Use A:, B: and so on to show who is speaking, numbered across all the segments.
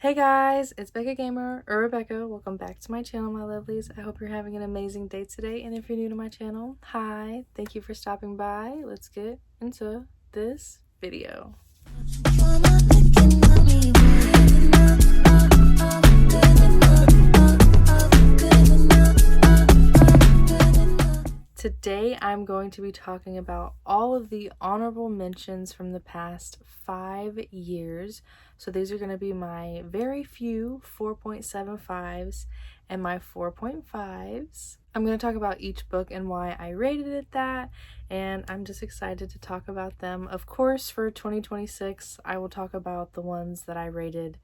A: Hey guys, it's Becca Gamer, or Rebecca. Welcome back to my channel, my lovelies. I hope you're having an amazing day today, and if you're new to my channel, hi, thank you for stopping by. Let's get into this video. Today I'm going to be talking about all of the honorable mentions from the past 5 years. So these are going to be my very few 4.75s and my 4.5s. I'm going to talk about each book and why I rated it that, and I'm just excited to talk about them. Of course, for 2026, I will talk about the ones that I rated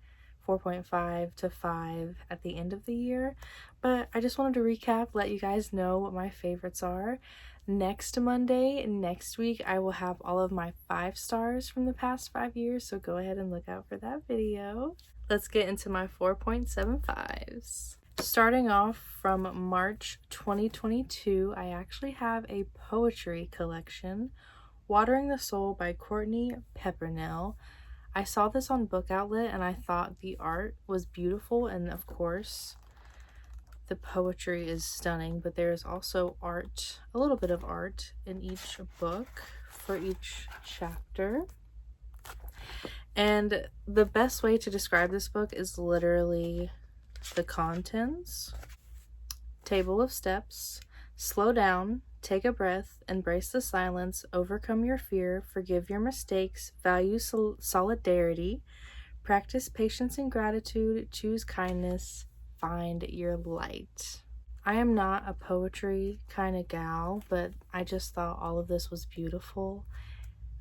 A: 4.5 to 5 at the end of the year, but I just wanted to recap, let you guys know what my favorites are. Next Monday, next week, I will have all of my 5 stars from the past 5 years, so go ahead and look out for that video. Let's get into my 4.75s. Starting off from March 2022, I actually have a poetry collection, Watering the Soul by Courtney Peppernell. I saw this on Book Outlet and I thought the art was beautiful, and of course the poetry is stunning, but there's also art, a little bit of art in each book for each chapter. And the best way to describe this book is literally the contents. Table of steps. Slow down. Take a breath, embrace the silence, overcome your fear, forgive your mistakes, value solidarity, practice patience and gratitude, choose kindness, find your light. I am not a poetry kind of gal, but I just thought all of this was beautiful.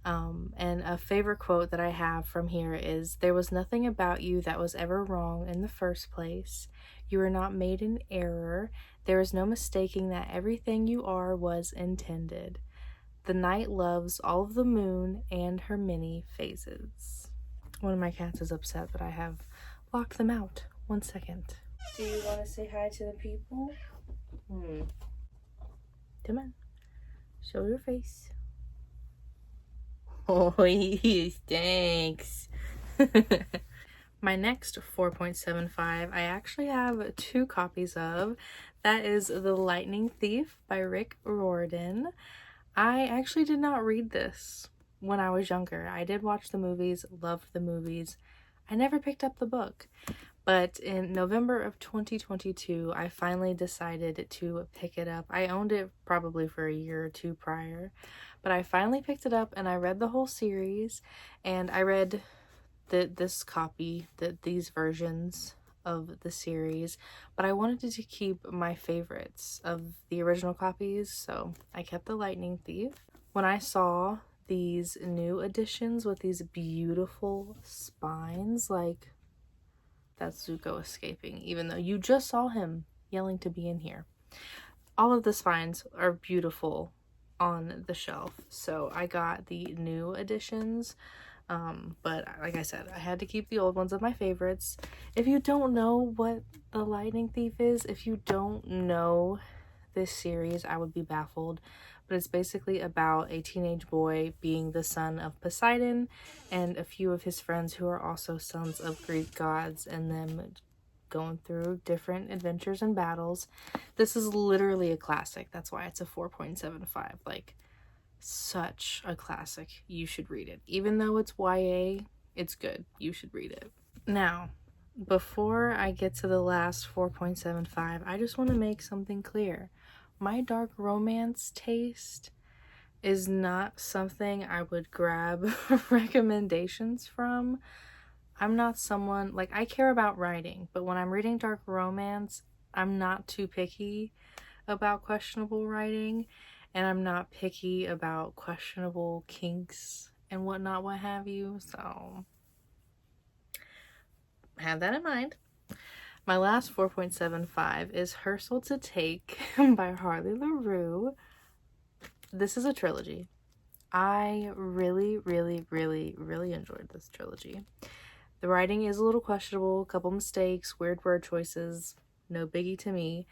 A: And a favorite quote that I have from here is, "There was nothing about you that was ever wrong in the first place. You were not made in error. There is no mistaking that everything you are was intended. The night loves all of the moon and her many phases." One of my cats is upset that I have locked them out. 1 second. Do you want to say hi to the people? Come on. Show your face. Oh, yes, thanks. My next 4.75, I actually have 2 copies of. That is The Lightning Thief by Rick Riordan. I actually did not read this when I was younger. I did watch the movies, loved the movies. I never picked up the book. But in November of 2022, I finally decided to pick it up. I owned it probably for a year or 2 prior, but I finally picked it up and I read the whole series, and I read this copy, these versions of the series, but I wanted to keep my favorites of the original copies, so I kept The Lightning Thief. When I saw these new editions with these beautiful spines, like, that's Zuko escaping, even though you just saw him yelling to be in here. All of the spines are beautiful on the shelf, so I got the new editions, but like I said, I had to keep the old ones of my favorites. If you don't know what The Lightning Thief is, if you don't know this series, I would be baffled. But it's basically about a teenage boy being the son of Poseidon and a few of his friends who are also sons of Greek gods, and them going through different adventures and battles. This is literally a classic. That's why it's a 4.75. Like, such a classic. You should read it. Even though it's YA, it's good. You should read it. Now, before I get to the last 4.75, I just want to make something clear. My dark romance taste is not something I would grab recommendations from. I'm not someone, like, I care about writing, but when I'm reading dark romance, I'm not too picky about questionable writing, and I'm not picky about questionable kinks and whatnot, what have you, so have that in mind. My last 4.75 is Her Soul to Take by Harley LaRue. This is a trilogy. I really, really, really, really enjoyed this trilogy. The writing is a little questionable, a couple mistakes, weird word choices, no biggie to me.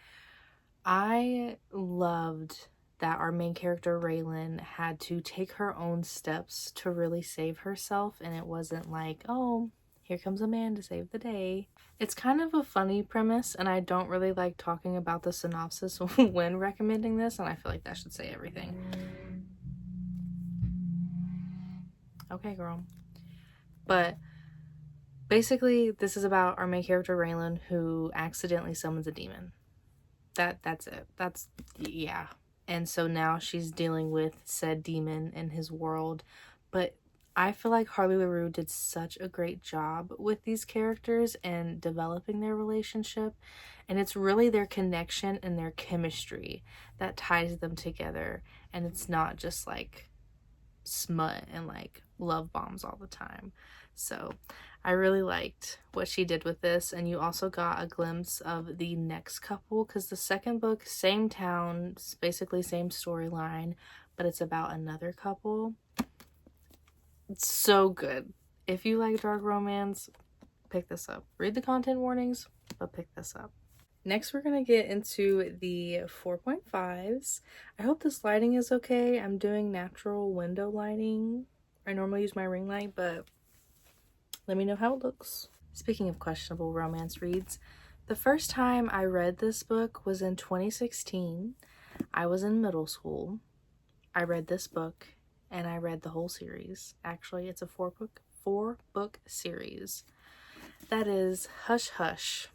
A: I loved that our main character, Raylan, had to take her own steps to really save herself, and it wasn't like, oh, here comes a man to save the day. It's kind of a funny premise, and I don't really like talking about the synopsis when recommending this, and I feel like that should say everything. Okay, girl. But basically, this is about our main character, Raylan, who accidentally summons a demon. That's it. Yeah. And so now she's dealing with said demon in his world. But I feel like Harley LaRue did such a great job with these characters and developing their relationship. And it's really their connection and their chemistry that ties them together. And it's not just like smut and like love bombs all the time. So I really liked what she did with this. And you also got a glimpse of the next couple, because the second book, same town, basically same storyline, but it's about another couple. It's so good. If you like dark romance, pick this up. Read the content warnings, but pick this up. Next, we're going to get into the 4.5s. I hope this lighting is okay. I'm doing natural window lighting. I normally use my ring light, but let me know how it looks. Speaking of questionable romance reads, the first time I read this book was in 2016. I was in middle school. I read this book, and I read the whole series. Actually, it's a four book series. That is Hush Hush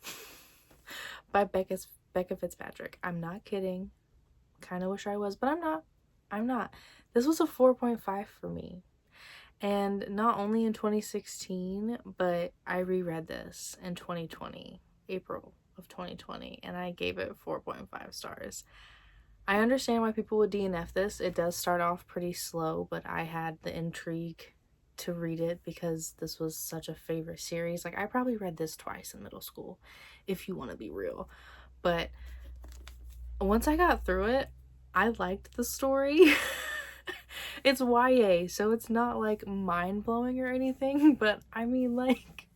A: by Becca Fitzpatrick. I'm not kidding. Kind of wish I was, but I'm not. This was a 4.5 for me. And not only in 2016, but I reread this in 2020, April of 2020, and I gave it 4.5 stars. I understand why people would DNF this. It does start off pretty slow, but I had the intrigue to read it because this was such a favorite series. Like, I probably read this twice in middle school, if you want to be real. But once I got through it, I liked the story. It's YA, so it's not like mind-blowing or anything, but I mean, like,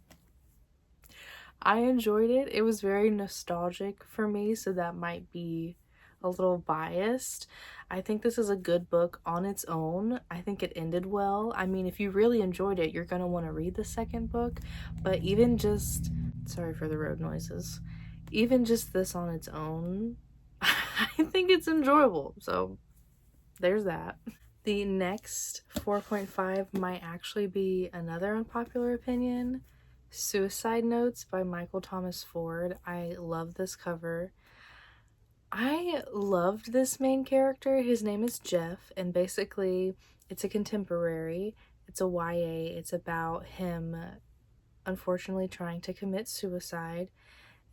A: I enjoyed it. It was very nostalgic for me, so that might be a little biased. I think this is a good book on its own. I think it ended well. I mean, if you really enjoyed it, you're gonna want to read the second book, but even just, sorry for the road noises, even just this on its own, I think it's enjoyable, so there's that. The next 4.5 might actually be another unpopular opinion. Suicide Notes by Michael Thomas Ford. I love this cover. I loved this main character. His name is Jeff, and basically it's a contemporary. It's a YA. It's about him unfortunately trying to commit suicide,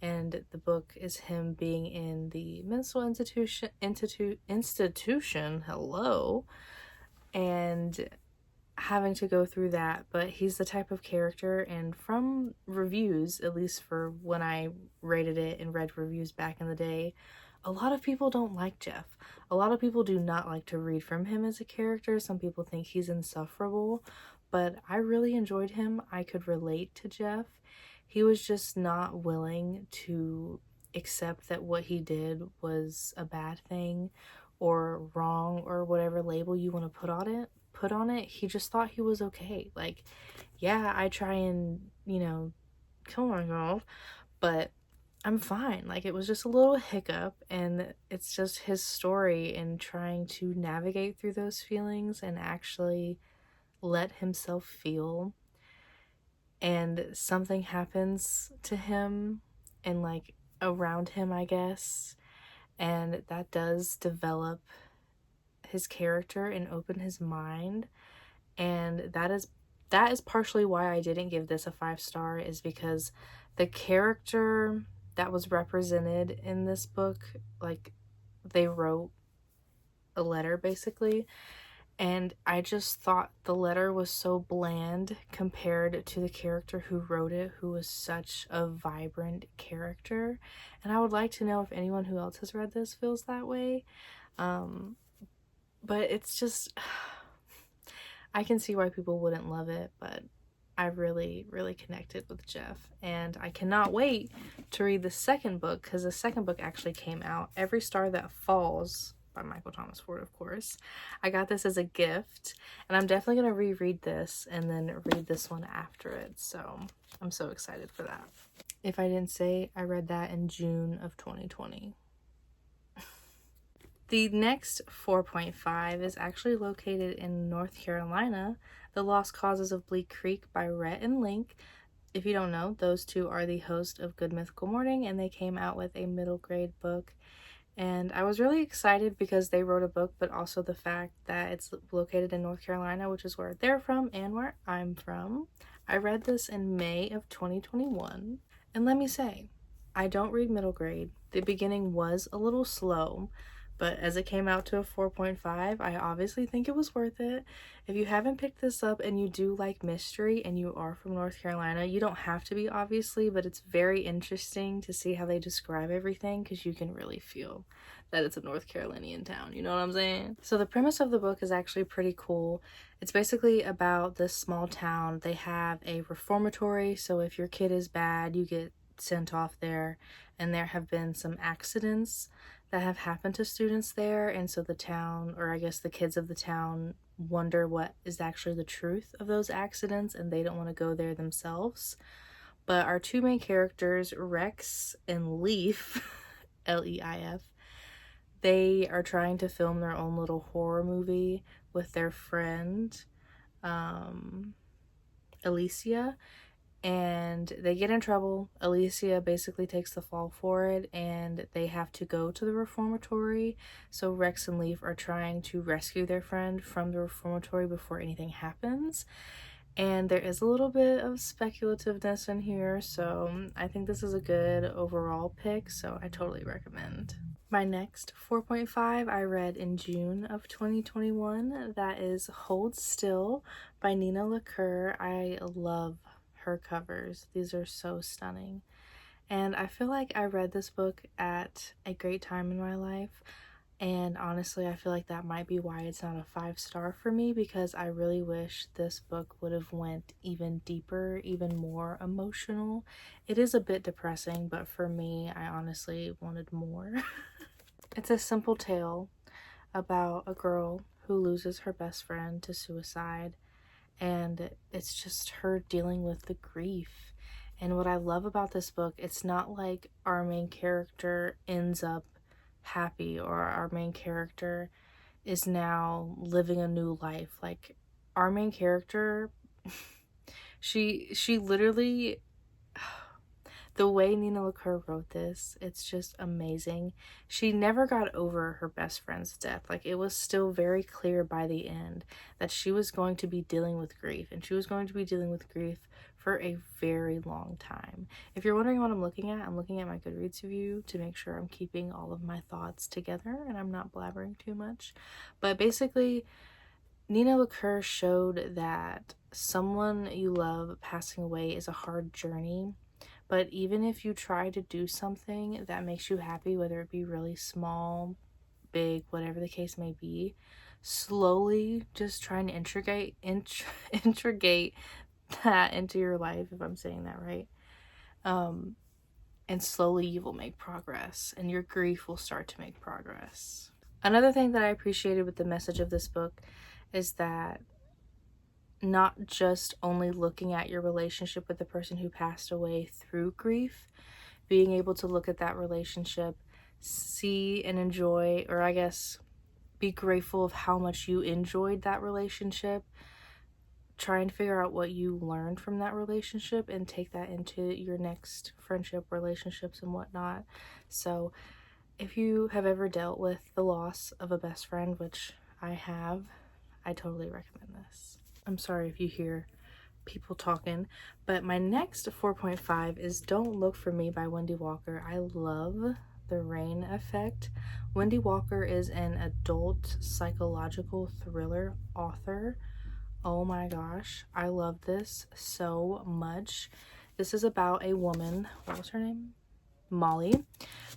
A: and the book is him being in the mental institution, hello, and having to go through that. But he's the type of character, and from reviews, at least for when I rated it and read reviews back in the day, a lot of people don't like Jeff. A lot of people do not like to read from him as a character. Some people think he's insufferable, but I really enjoyed him. I could relate to Jeff. He was just not willing to accept that what he did was a bad thing or wrong or whatever label you want to put on it. He just thought he was okay. Like, yeah, I try and, kill myself, but I'm fine. Like, it was just a little hiccup, and it's just his story in trying to navigate through those feelings and actually let himself feel. And something happens to him and like around him, I guess, and that does develop his character and open his mind. And that is partially why I didn't give this a 5-star, is because the character that was represented in this book, like, they wrote a letter basically, and I just thought the letter was so bland compared to the character who wrote it, who was such a vibrant character. And I would like to know if anyone who else has read this feels that way. But it's just, I can see why people wouldn't love it, but I really, really connected with Jeff. And I cannot wait to read the second book, because the second book actually came out. Every Star That Falls by Michael Thomas Ford, of course. I got this as a gift, and I'm definitely going to reread this and then read this one after it, so I'm so excited for that. If I didn't say, I read that in June of 2020. The next 4.5 is actually located in North Carolina, The Lost Causes of Bleak Creek by Rhett and Link. If you don't know, those two are the host of Good Mythical Morning, and they came out with a middle grade book. And I was really excited because they wrote a book, but also the fact that it's located in North Carolina, which is where they're from and where I'm from. I read this in May of 2021. And let me say, I don't read middle grade. The beginning was a little slow, but as it came out to a 4.5, I obviously think it was worth it. If you haven't picked this up and you do like mystery and you are from North Carolina, you don't have to be, obviously, but it's very interesting to see how they describe everything because you can really feel that it's a North Carolinian town, you know what I'm saying? So the premise of the book is actually pretty cool. It's basically about this small town. They have a reformatory, so if your kid is bad, you get sent off there, and there have been some accidents that have happened to students there, and so the town, or I guess the kids of the town, wonder what is actually the truth of those accidents, and they don't want to go there themselves. But our two main characters, Rex and Leaf, Leif, they are trying to film their own little horror movie with their friend Alicia, and they get in trouble. Alicia basically takes the fall for it, and they have to go to the reformatory. So Rex and Leaf are trying to rescue their friend from the reformatory before anything happens. And there is a little bit of speculativeness in here, so I think this is a good overall pick, so I totally recommend. My next 4.5 I read in June of 2021. That is Hold Still by Nina LaCour. I love her covers. These are so stunning. And I feel like I read this book at a great time in my life. And honestly, I feel like that might be why it's not a 5-star for me, because I really wish this book would have went even deeper, even more emotional. It is a bit depressing, but for me, I honestly wanted more. It's a simple tale about a girl who loses her best friend to suicide, and it's just her dealing with the grief. And what I love about this book, it's not like our main character ends up happy or our main character is now living a new life. Like, our main character, she literally, the way Nina LaCour wrote this, it's just amazing. She never got over her best friend's death. Like, it was still very clear by the end that she was going to be dealing with grief, and she was going to be dealing with grief for a very long time. If you're wondering what I'm looking at my Goodreads review to make sure I'm keeping all of my thoughts together and I'm not blabbering too much. But basically, Nina LaCour showed that someone you love passing away is a hard journey. But even if you try to do something that makes you happy, whether it be really small, big, whatever the case may be, slowly just trying to integrate that into your life, if I'm saying that right. And slowly you will make progress, and your grief will start to make progress. Another thing that I appreciated with the message of this book is that not just only looking at your relationship with the person who passed away through grief, being able to look at that relationship, see and enjoy, or I guess be grateful of how much you enjoyed that relationship, try and figure out what you learned from that relationship and take that into your next friendship, relationships, and whatnot. So if you have ever dealt with the loss of a best friend, which I have, I totally recommend this. I'm sorry if you hear people talking, but my next 4.5 is Don't Look for Me by Wendy Walker. I love The Rain Effect. Wendy Walker is an adult psychological thriller author. Oh my gosh, I love this so much. This is about a woman, what was her name? Molly.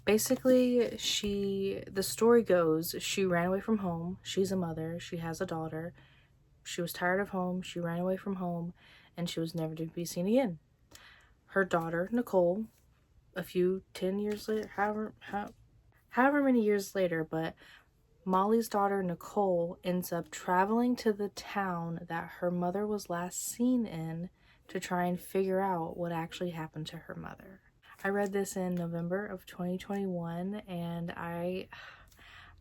A: Basically, the story goes, she ran away from home. She's a mother, she has a daughter. She was tired of home, she ran away from home, and she was never to be seen again. Her daughter, Nicole, 10 years later, however many years later, but Molly's daughter Nicole ends up traveling to the town that her mother was last seen in to try and figure out what actually happened to her mother. I read this in November of 2021, and I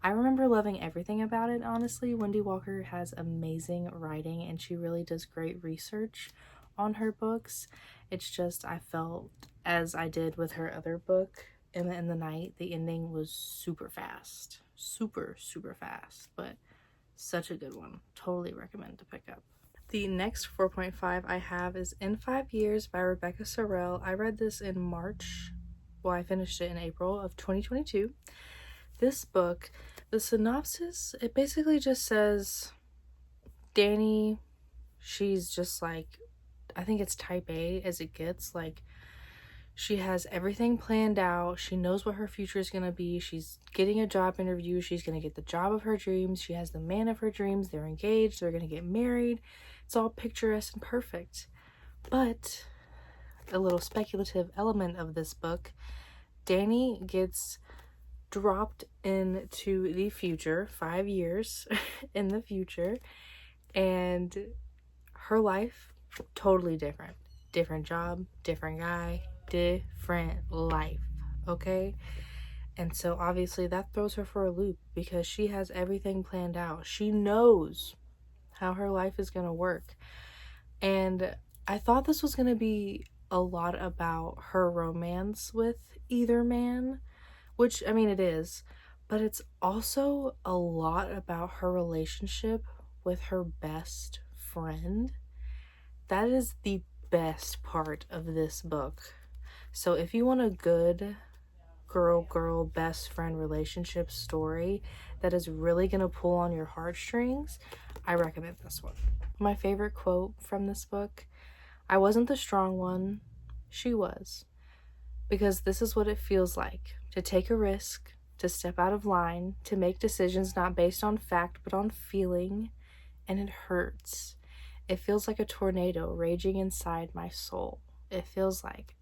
A: remember loving everything about it, honestly. Wendy Walker has amazing writing, and she really does great research on her books. It's just, I felt, as I did with her other book, in the Night, the ending was super fast. Super fast, but such a good one. Totally recommend to pick up. The next 4.5 I have is In 5 Years by Rebecca Sorrell. I read this in March. Well, I finished it in April of 2022. This book, the synopsis, it basically just says Danny, she's just like, I think it's type A as it gets. Like, she has everything planned out. She knows what her future is going to be. She's getting a job interview. She's going to get the job of her dreams. She has the man of her dreams. They're engaged. They're going to get married. It's all picturesque and perfect. But a little speculative element of this book, Danny gets dropped into the future, 5 years in the future, and her life, totally different. Different job, different guy, different life, okay? And so obviously that throws her for a loop because she has everything planned out. She knows how her life is going to work. And I thought this was going to be a lot about her romance with either man, which, I mean, it is, but it's also a lot about her relationship with her best friend. That is the best part of this book. So if you want a good girl best friend relationship story that is really going to pull on your heartstrings, I recommend this one. My favorite quote from this book: I wasn't the strong one, she was. Because this is what it feels like to take a risk, to step out of line, to make decisions not based on fact but on feeling, and it hurts. It feels like a tornado raging inside my soul. It feels like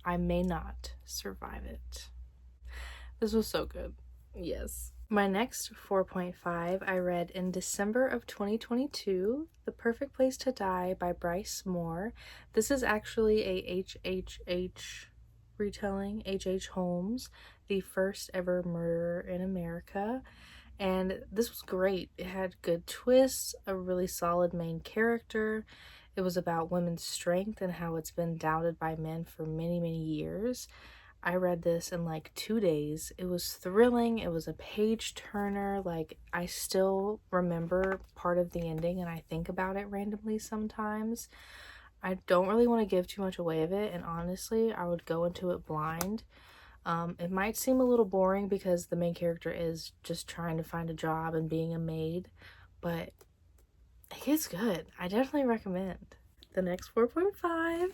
A: I may not survive it. This was so good. Yes. My next 4.5 I read in December of 2022, The Perfect Place to Die by Bryce Moore. This is actually a HHH retelling, H.H. Holmes, the first ever murderer in America. And this was great. It had good twists, a really solid main character. It was about women's strength and how it's been doubted by men for many years. I read this in like 2 days. It was thrilling. It was a page turner. Like, I still remember part of the ending and I think about it randomly sometimes. I don't really want to give too much away of it, and honestly, I would go into it blind. It might seem a little boring because the main character is just trying to find a job and being a maid, but it gets good. I definitely recommend. The next 4.5,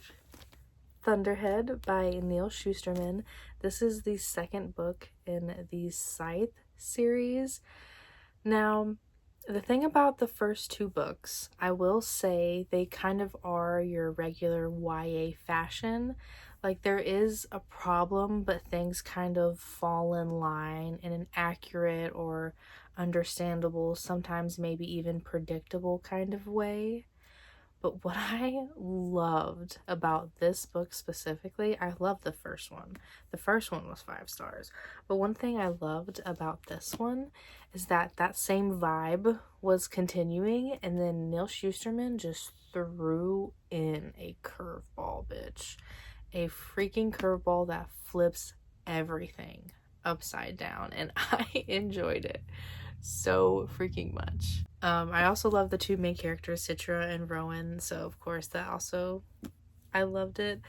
A: Thunderhead by Neil Shusterman. This is the second book in the Scythe series. Now, the thing about the first 2 books, I will say they kind of are your regular YA fashion. Like, there is a problem, but things kind of fall in line in an accurate or understandable, sometimes maybe even predictable kind of way. But what I loved about this book specifically, I love the first one. The first one was 5 stars. But one thing I loved about this one is that that same vibe was continuing, and then Neil Shusterman just threw in a curveball, bitch. A freaking curveball that flips everything upside down, and I enjoyed it so freaking much. I also love the 2 main characters, Citra and Rowan, so of course that also, I loved it.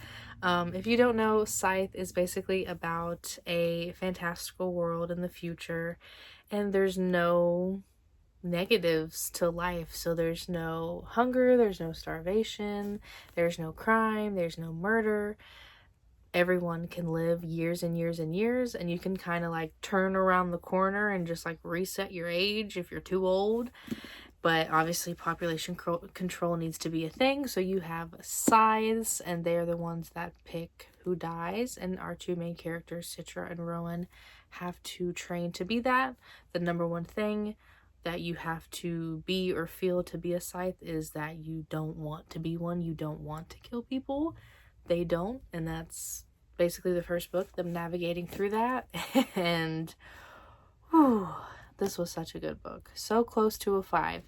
A: If you don't know, Scythe is basically about a fantastical world in the future, and there's no negatives to life. So there's no hunger, there's no starvation, there's no crime, there's no murder. Everyone can live years and years and years, and you can kind of like turn around the corner and just like reset your age if you're too old. But obviously population control needs to be a thing, so you have scythes, and they're the ones that pick who dies, and our two main characters, Citra and Rowan, have to train to be that. The number one thing that you have to be or feel to be a scythe is that you don't want to be one. You don't want to kill people. They don't, and that's basically the first book, them navigating through that. And whew, this was such a good book. So close to a 5.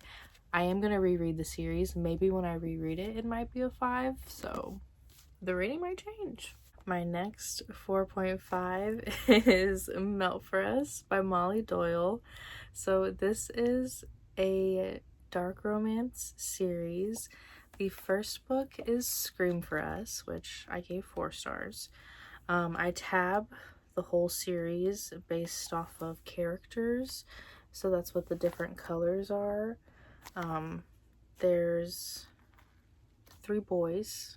A: I am going to reread the series. Maybe when I reread it, it might be a 5, so the rating might change. My next 4.5 is Melt for Us by Molly Doyle. So this is a dark romance series. The first book is Scream for Us, which I gave 4 stars. I tab the whole series based off of characters, so that's what the different colors are. There's 3 boys,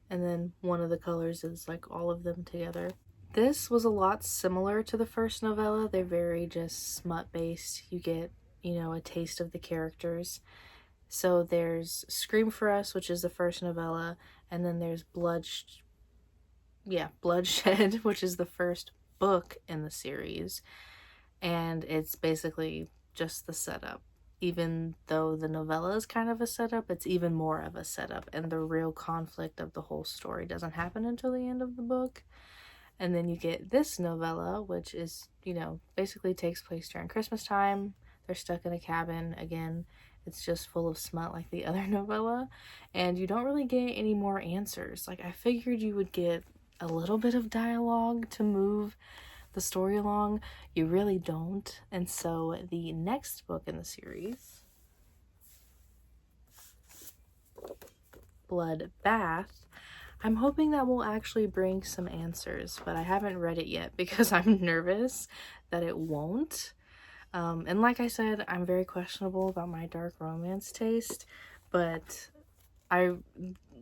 A: and then one of the colors is like all of them together. This was a lot similar to the first novella. They're very just smut based. You get, you know, a taste of the characters. So there's Scream for Us, which is the first novella, and then there's Bloodshed, which is the first book in the series. And it's basically just the setup. Even though the novella is kind of a setup, it's even more of a setup, and the real conflict of the whole story doesn't happen until the end of the book. And then you get this novella, which is, you know, basically takes place during Christmas time. They're stuck in a cabin again. It's just full of smut like the other novella, and you don't really get any more answers. Like, I figured you would get a little bit of dialogue to move the story along. You really don't. And so the next book in the series, Bloodbath, I'm hoping that will actually bring some answers, but I haven't read it yet because I'm nervous that it won't. And like I said, I'm very questionable about my dark romance taste, but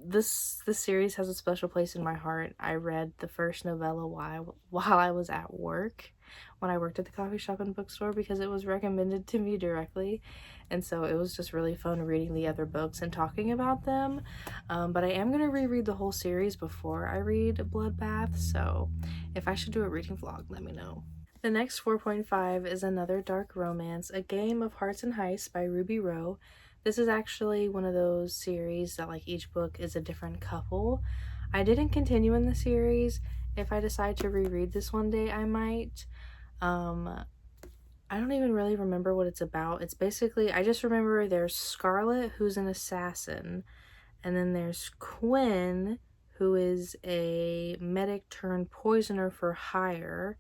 A: this series has a special place in my heart. I read the first novella while I was at work, when I worked at the coffee shop and bookstore, because it was recommended to me directly, and so it was just really fun reading the other books and talking about them. But I am going to reread the whole series before I read Bloodbath, so if I should do a reading vlog, let me know. The next 4.5 is another dark romance, A Game of Hearts and Heists by Ruby Rowe. This is actually one of those series that, like, each book is a different couple. I didn't continue in the series. If I decide to reread this one day, I might. I don't even really remember what it's about. It's basically, I just remember there's Scarlet, who's an assassin, and then there's Quinn, who is a medic turned poisoner for hire,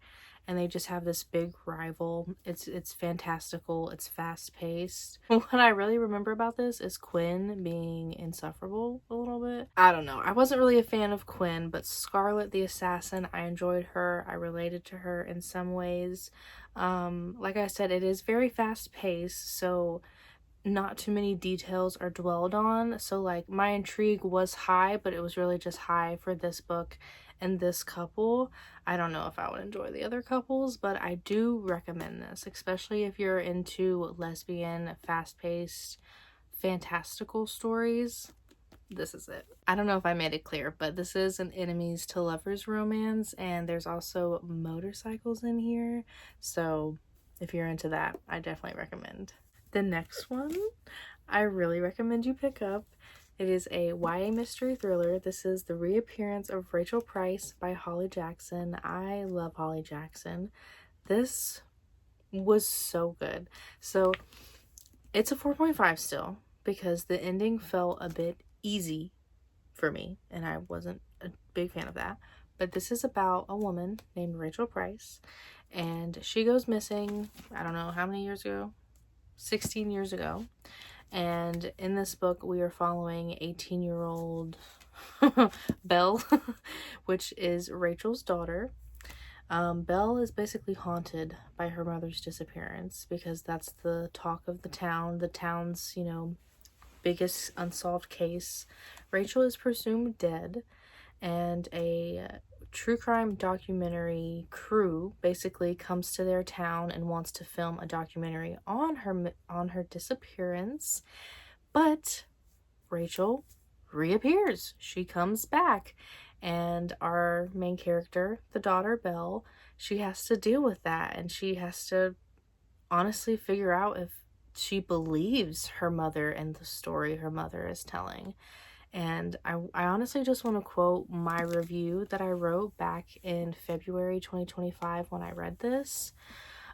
A: and they just have this big rival. It's fantastical. It's fast-paced. What I really remember about this is Quinn being insufferable a little bit. I don't know. I wasn't really a fan of Quinn, but Scarlet the assassin, I enjoyed her. I related to her in some ways. Like I said, it is very fast-paced, so not too many details are dwelled on. So, like, my intrigue was high, but it was really just high for this book and this couple. I don't know if I would enjoy the other couples, but I do recommend this, especially if you're into lesbian, fast-paced, fantastical stories. This is it. I don't know if I made it clear, but this is an enemies to lovers romance, and there's also motorcycles in here, so if you're into that, I definitely recommend. The next one I really recommend you pick up. It is a YA mystery thriller. This is The Reappearance of Rachel Price by Holly Jackson. I love Holly Jackson. This was so good. So it's a 4.5 still, because the ending felt a bit easy for me, and I wasn't a big fan of that. But this is about a woman named Rachel Price, and she goes missing, I don't know how many years ago, 16 years ago. And in this book, we are following 18-year-old Belle, which is Rachel's daughter. Belle is basically haunted by her mother's disappearance, because that's the talk of the town, the town's, you know, biggest unsolved case. Rachel is presumed dead, and a true crime documentary crew basically comes to their town and wants to film a documentary on her disappearance. But Rachel reappears. She comes back, And our main character, the daughter Belle, she has to deal with that, and she has to honestly figure out if she believes her mother and the story her mother is telling. And I honestly just want to quote my review that I wrote back in February 2025 when I read this.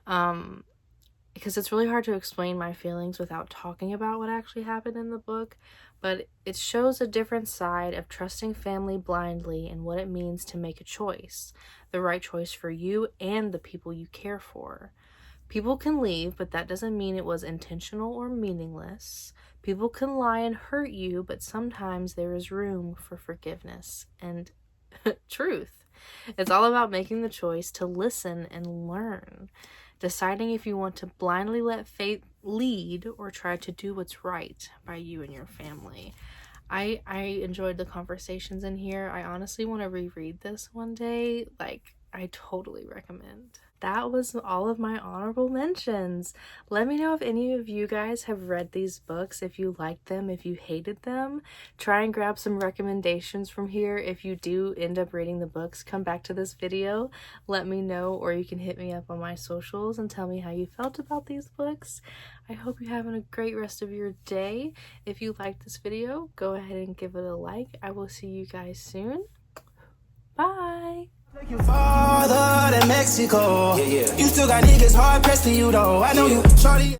A: Because it's really hard to explain my feelings without talking about what actually happened in the book, but it shows a different side of trusting family blindly and what it means to make a choice, the right choice for you and the people you care for. People can leave, but that doesn't mean it was intentional or meaningless. People can lie and hurt you, but sometimes there is room for forgiveness and truth. It's all about making the choice to listen and learn, deciding if you want to blindly let fate lead or try to do what's right by you and your family. I enjoyed the conversations in here. I honestly want to reread this one day. Like, I totally recommend. That was all of my honorable mentions. Let me know if any of you guys have read these books, if you liked them, if you hated them. Try and grab some recommendations from here. If you do end up reading the books, come back to this video, let me know, or you can hit me up on my socials and tell me how you felt about these books. I hope you're having a great rest of your day. If you liked this video, go ahead and give it a like. I will see you guys soon. Bye!
B: Farther than Mexico. Yeah, yeah. You still got niggas hard pressed to you though. I know you, shorty.